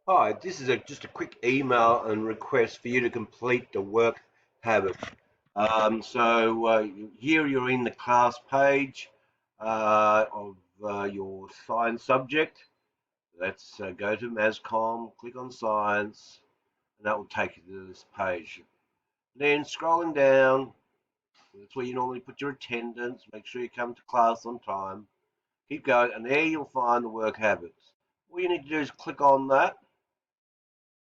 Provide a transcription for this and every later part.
Hi, this is just a quick email and request for you to complete the work habit. Here you're in the class page of your science subject. Let's go to MASCOM, click on science, and that will take you to this page. Then scrolling down, that's where you normally put your attendance, make sure you come to class on time. Keep going, and there you'll find the work habits. All you need to do is click on that,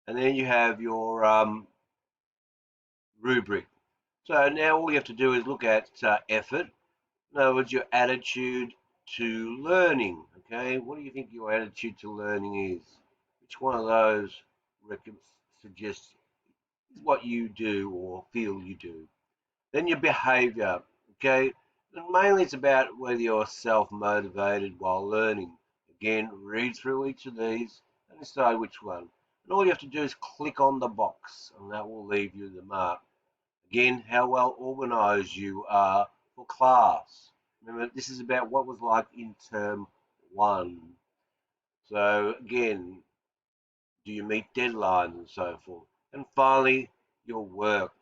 and then you have your rubric. So now all you have to do is look at effort. In other words, your attitude to learning. Okay, what do you think your attitude to learning is? Which one of those suggests is what you do or feel you do? Then your behavior. Okay, and mainly it's about whether you're self-motivated while learning. Again, read through each of these and decide which one. And all you have to do is click on the box, and that will leave you the mark. Again, how well organized you are for class. Remember, this is about what was like in term one. So again, do you meet deadlines and so forth? And finally, your work,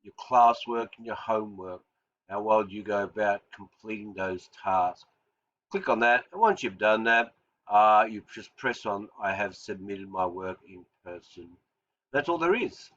your classwork and your homework. How well do you go about completing those tasks? Click on that, and once you've done that, you just press on I have submitted my work in person. That's all there is.